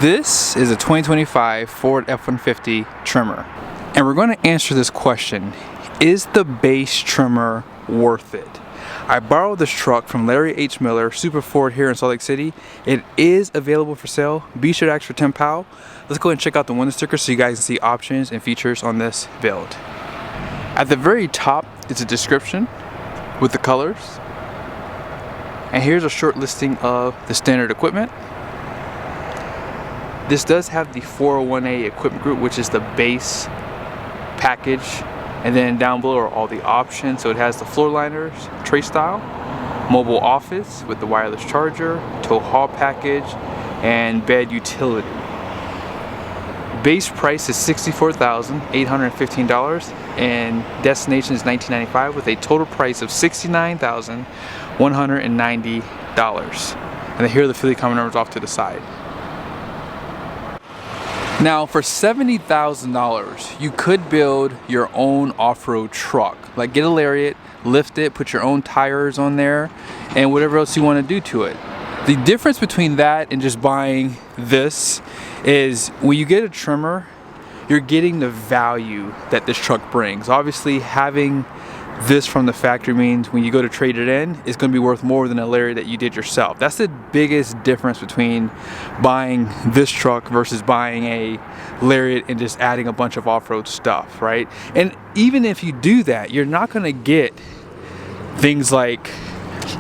This is a 2025 Ford F-150 Tremor, and we're going to answer this question: is the base Tremor worth it? I borrowed this truck from Larry H. Miller, Super Ford here in Salt Lake City. It is available for sale. Be sure to ask for 10 pow. Let's go ahead and check out the window sticker so you guys can see options and features on this build. At the very top is a description with the colors. And here's a short listing of the standard equipment. This does have the 401A equipment group, which is the base package. And then down below are all the options. So it has the floor liners, tray style, mobile office with the wireless charger, tow haul package, and bed utility. Base price is $64,815 and destination is $1995 with a total price of $69,190. And then here are the affiliate comment numbers off to the side. Now for $70,000 you could build your own off-road truck. Like get a Lariat, lift it, put your own tires on there, and whatever else you want to do to it. The difference between that and just buying this is when you get a Tremor, you're getting the value that this truck brings. Obviously having this from the factory means when you go to trade it in, it's going to be worth more than a Lariat that you did yourself. That's the biggest difference between buying this truck versus buying a Lariat and just adding a bunch of off-road stuff, right? And even if you do that, you're not going to get things like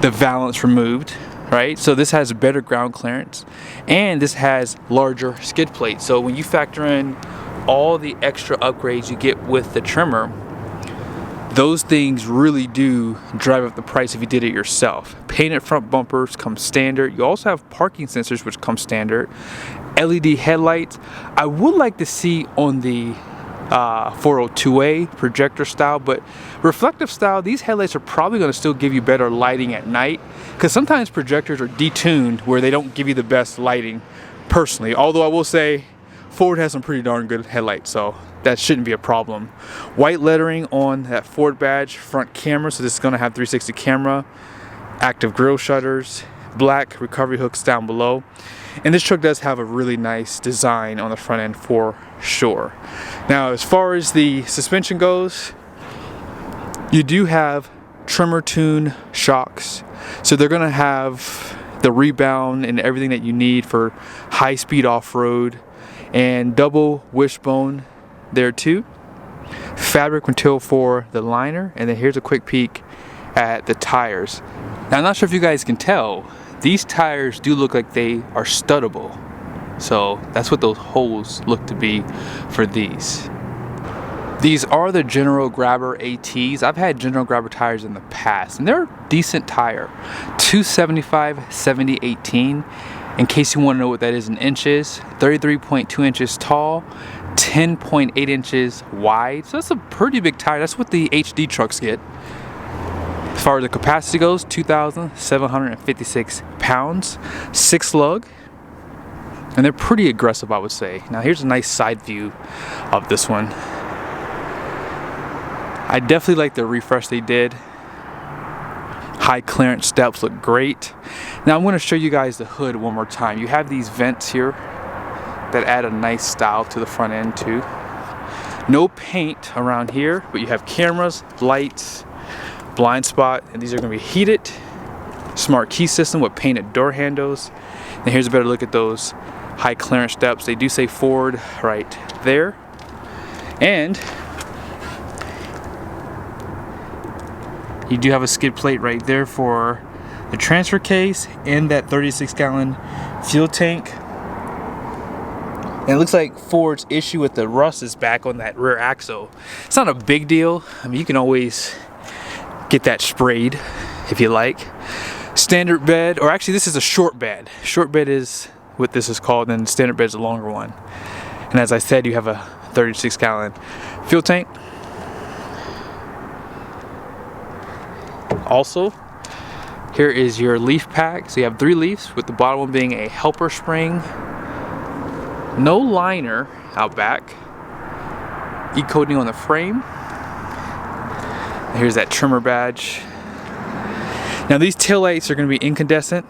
the valance removed, right? So this has better ground clearance and this has larger skid plates. So when you factor in all the extra upgrades you get with the Tremor, those things really do drive up the price if you did it yourself. Painted front bumpers come standard. You also have parking sensors which come standard. LED headlights. I would like to see on the 402A projector style, but reflective style, these headlights are probably going to still give you better lighting at night, because sometimes projectors are detuned where they don't give you the best lighting personally. Although I will say Ford has some pretty darn good headlights, so that shouldn't be a problem. White lettering on that Ford badge, front camera, so this is going to have 360 camera, active grille shutters, black recovery hooks down below. And this truck does have a really nice design on the front end for sure. Now as far as the suspension goes, you do have Tremor tune shocks, so they're going to have the rebound and everything that you need for high-speed off-road, and double wishbone there too. Fabric material for the liner, and then here's a quick peek at the tires. Now I'm not sure if you guys can tell, these tires do look like they are studdable. So that's what those holes look to be for these. These are the General Grabber ATs. I've had General Grabber tires in the past and they're a decent tire. 275/70/18. In case you want to know what that is in inches, 33.2 inches tall, 10.8 inches wide. So that's a pretty big tire. That's what the HD trucks get. As far as the capacity goes, 2,756 pounds, 6 lug, and they're pretty aggressive, I would say. Now here's a nice side view of this one. I definitely like the refresh they did. High clearance steps look great. Now I'm going to show you guys the hood one more time. You have these vents here that add a nice style to the front end too. No paint around here, but you have cameras, lights, blind spot, and these are going to be heated. Smart key system with painted door handles. And here's a better look at those high clearance steps. They do say Ford right there. And you do have a skid plate right there for the transfer case and that 36-gallon fuel tank. And it looks like Ford's issue with the rust is back on that rear axle. It's not a big deal. I mean, you can always get that sprayed if you like. Standard bed, or actually this is a short bed. Short bed is what this is called, and standard bed is a longer one. And as I said, you have a 36-gallon fuel tank. Also, here is your leaf pack. So you have 3 leaves, with the bottom one being a helper spring. No liner out back. E-coating on the frame. And here's that Tremor badge. Now these taillights are going to be incandescent.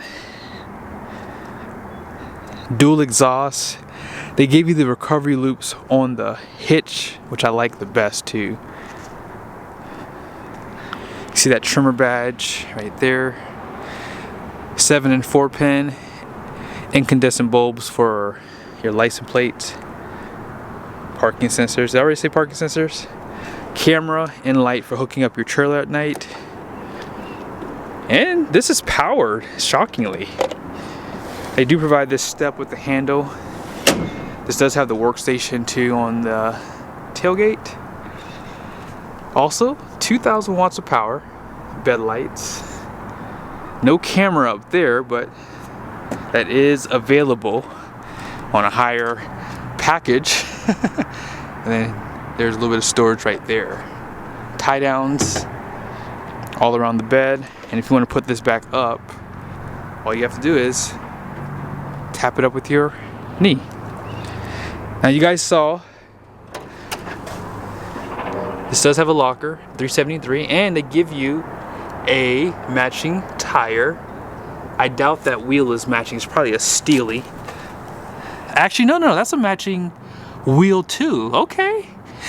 dual exhaust. They gave you the recovery loops on the hitch, which I like the best too. You see that trimmer badge right there. 7 and 4 pin incandescent bulbs for your license plates. Parking sensors. Did I already say parking sensors? Camera and light for hooking up your trailer at night. And this is powered, shockingly. They do provide this step with the handle. This does have the workstation too on the tailgate. Also, 2,000 watts of power, bed lights. No camera up there, but that is available on a higher package. And then there's a little bit of storage right there. Tie downs all around the bed. And if you want to put this back up, all you have to do is tap it up with your knee. Now you guys saw this does have a locker, 373, and they give you a matching tire. I doubt that wheel is matching. It's probably a Steely. Actually, no, that's a matching wheel too. Okay.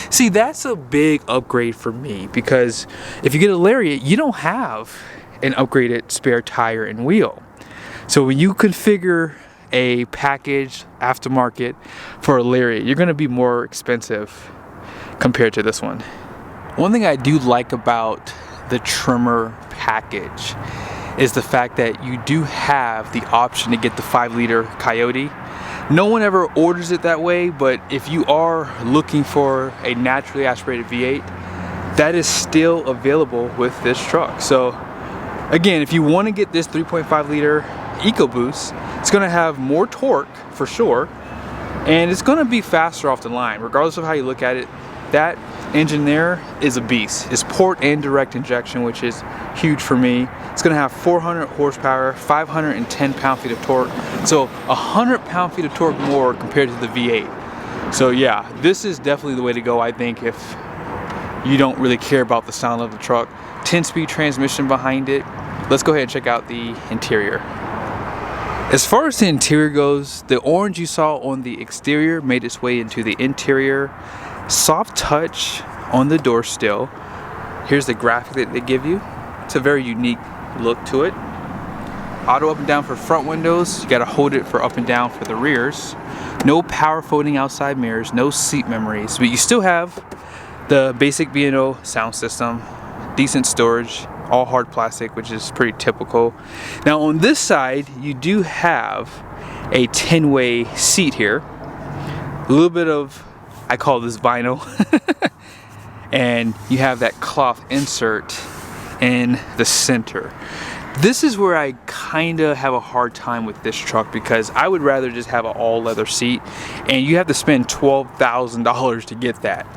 See, that's a big upgrade for me, because if you get a Lariat, you don't have an upgraded spare tire and wheel. So when you configure a package aftermarket for a Lariat, you're going to be more expensive compared to this one. One thing I do like about the Tremor package is the fact that you do have the option to get the 5-liter Coyote. No one ever orders it that way, but if you are looking for a naturally aspirated V8, that is still available with this truck. So again, if you want to get this 3.5 liter EcoBoost, it's going to have more torque for sure, and it's going to be faster off the line. Regardless of how you look at it, that engine there is a beast. It's port and direct injection, which is huge for me. It's going to have 400 horsepower, 510 pound-feet of torque, so 100 pound-feet of torque more compared to the V8. So yeah, this is definitely the way to go, I think, if you don't really care about the sound of the truck. 10-speed transmission behind it. Let's go ahead and check out the interior. As far as the interior goes, the orange you saw on the exterior made its way into the interior. Soft touch on the door still. Here's the graphic that they give you. It's a very unique look to it. Auto up and down for front windows. You gotta hold it for up and down for the rears. No power folding outside mirrors, no seat memories, but you still have the basic B&O sound system, decent storage, all hard plastic, which is pretty typical. Now on this side, you do have a 10-way seat here. A little bit of, I call this vinyl. And you have that cloth insert in the center. This is where I kind of have a hard time with this truck, because I would rather just have an all leather seat, and you have to spend $12,000 to get that.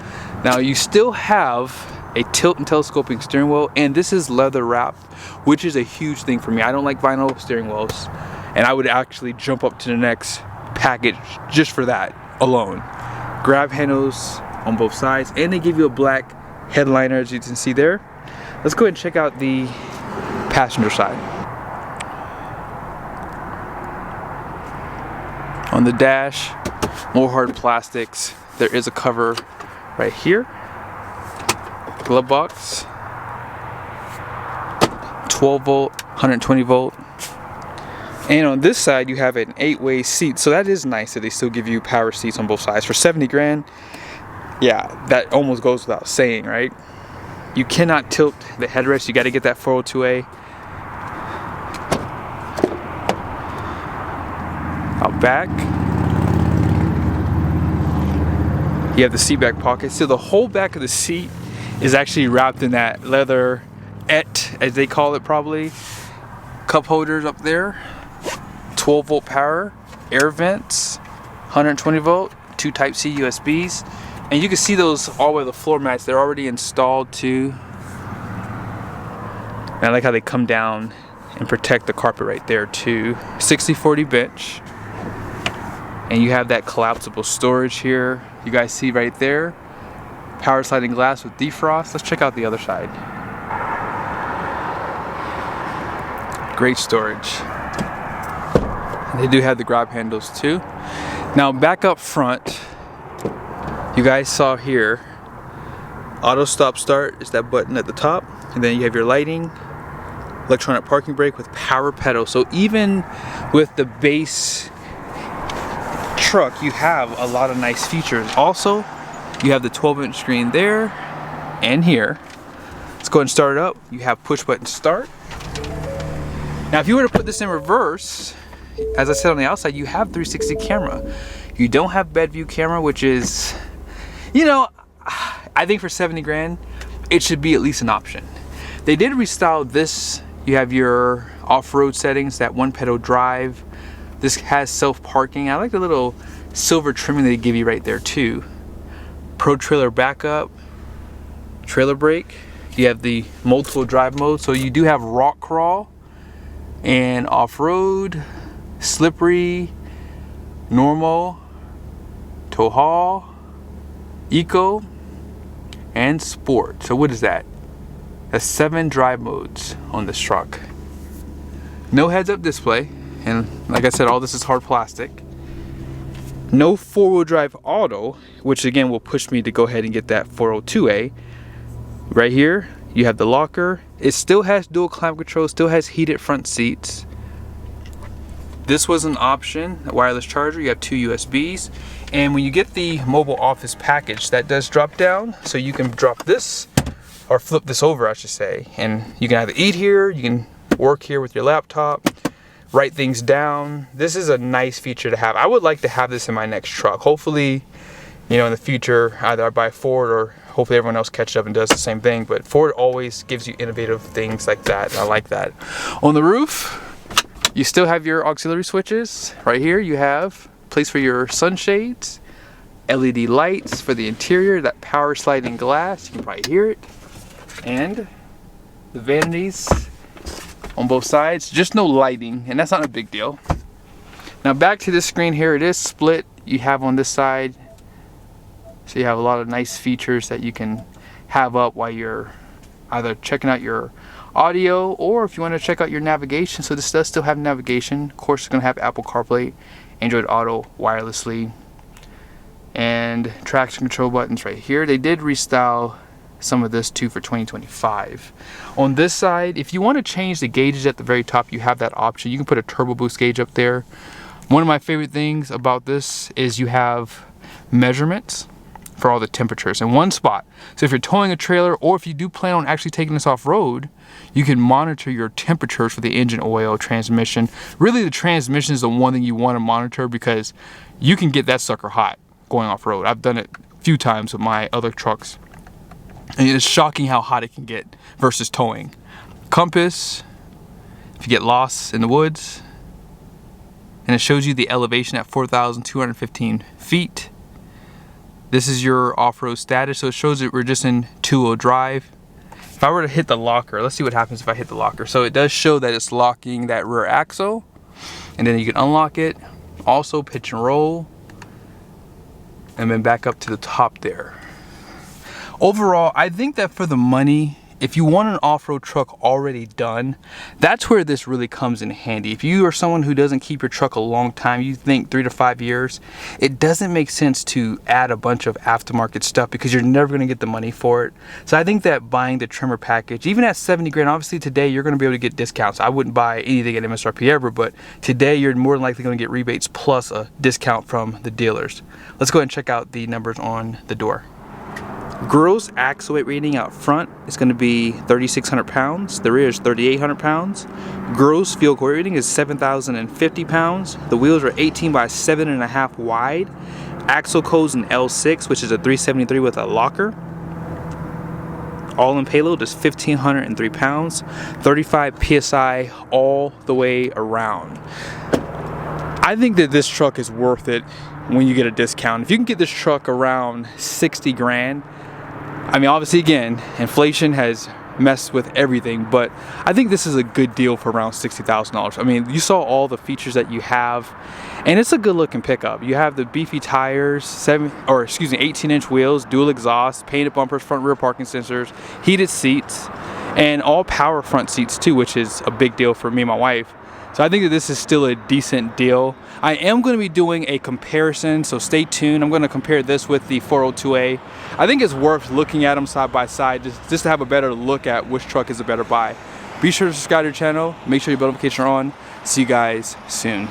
Now you still have a tilt and telescoping steering wheel, and this is leather wrapped, which is a huge thing for me. I don't like vinyl steering wheels, and I would actually jump up to the next package just for that alone. Grab handles on both sides, and they give you a black headliner, as you can see there. Let's go ahead and check out the passenger side. On the dash, more hard plastics. There is a cover right here. Glove box. 12 volt, 120 volt. And on this side, you have an 8-way seat. So that is nice that they still give you power seats on both sides. For 70 grand, yeah, that almost goes without saying, right? You cannot tilt the headrest. You got to get that 402A. Out back, you have the seat back pocket. So the whole back of the seat is actually wrapped in that leather, as they call it probably. Cup holders up there. 12 volt power, air vents, 120 volt, 2 Type-C USBs. And you can see those all the way to the floor mats. They're already installed too. And I like how they come down and protect the carpet right there too. 60/40 bench. And you have that collapsible storage here. You guys see right there. Power sliding glass with defrost. Let's check out the other side. Great storage. They do have the grab handles too. Now back up front, you guys saw here, auto stop start is that button at the top, and then you have your lighting, electronic parking brake with power pedal. So even with the base truck, you have a lot of nice features. Also, you have the 12-inch screen there and here. Let's go ahead and start it up. You have push button start. Now if you were to put this in reverse, as I said on the outside, you have 360 camera. You don't have bed view camera, which is, you know, I think for 70 grand, it should be at least an option. They did restyle this. You have your off-road settings, that one pedal drive. This has self-parking. I like the little silver trimming they give you right there too. Pro trailer backup, trailer brake. You have the multiple drive modes. So you do have rock crawl and off-road, slippery, normal, tow haul, eco, and sport. So what is that? That's 7 drive modes on this truck. No heads-up display, and like I said, all this is hard plastic. No 4-wheel drive auto, which again will push me to go ahead and get that 402A. Right here, you have the locker. It still has dual climate control, still has heated front seats. This was an option, a wireless charger. You have 2 USBs. And when you get the mobile office package, that does drop down. So you can drop this, or flip this over, I should say. And you can either eat here, you can work here with your laptop, write things down. This is a nice feature to have. I would like to have this in my next truck. Hopefully, you know, in the future, either I buy Ford or hopefully everyone else catches up and does the same thing. But Ford always gives you innovative things like that. I like that. On the roof, you still have your auxiliary switches. Right here you have place for your sunshades, LED lights for the interior, that power sliding glass, you can probably hear it, and the vanities on both sides. Just no lighting, and that's not a big deal. Now back to this screen here, it is split. You have on this side, so you have a lot of nice features that you can have up while you're either checking out your audio, or if you want to check out your navigation. So this does still have navigation. Of course, it's going to have Apple CarPlay, Android Auto wirelessly, and traction control buttons right here. They did restyle some of this too for 2025. On this side, if you want to change the gauges at the very top, you have that option. You can put a turbo boost gauge up there. One of my favorite things about this is you have measurements for all the temperatures in one spot. So if you're towing a trailer, or if you do plan on actually taking this off-road, you can monitor your temperatures for the engine oil, transmission. Really, the transmission is the one thing you want to monitor, because you can get that sucker hot going off-road. I've done it a few times with my other trucks, and it's shocking how hot it can get versus towing. Compass, if you get lost in the woods, and it shows you the elevation at 4,215 feet. This is your off-road status, so it shows that we're just in 2-wheel drive. If I were to hit the locker, let's see what happens if I hit the locker. So it does show that it's locking that rear axle, and then you can unlock it. Also pitch and roll, and then back up to the top there. Overall, I think that for the money, if you want an off-road truck already done, that's where this really comes in handy. If you are someone who doesn't keep your truck a long time, you think 3 to 5 years, it doesn't make sense to add a bunch of aftermarket stuff, because you're never going to get the money for it. So I think that buying the Tremor package, even at 70 grand, obviously today you're going to be able to get discounts. I wouldn't buy anything at MSRP ever, but today you're more than likely going to get rebates plus a discount from the dealers. Let's go ahead and check out the numbers on the door. Gross axle weight rating out front is going to be 3,600 pounds. The rear is 3,800 pounds. Gross fuel core rating is 7,050 pounds. The wheels are 18 by 7.5 wide. Axle code's an L6, which is a 373 with a locker. All-in payload is 1,503 pounds. 35 PSI all the way around. I think that this truck is worth it when you get a discount. If you can get this truck around 60 grand, I mean, obviously, again, inflation has messed with everything, but I think this is a good deal for around $60,000. I mean, you saw all the features that you have, and it's a good looking pickup. You have the beefy tires, 18-inch wheels, dual exhaust, painted bumpers, front rear parking sensors, heated seats, and all power front seats too, which is a big deal for me and my wife. So I think that this is still a decent deal. I am going to be doing a comparison, so stay tuned. I'm going to compare this with the 402A. I think it's worth looking at them side by side just to have a better look at which truck is a better buy. Be sure to subscribe to the channel. Make sure your bell notifications are on. See you guys soon.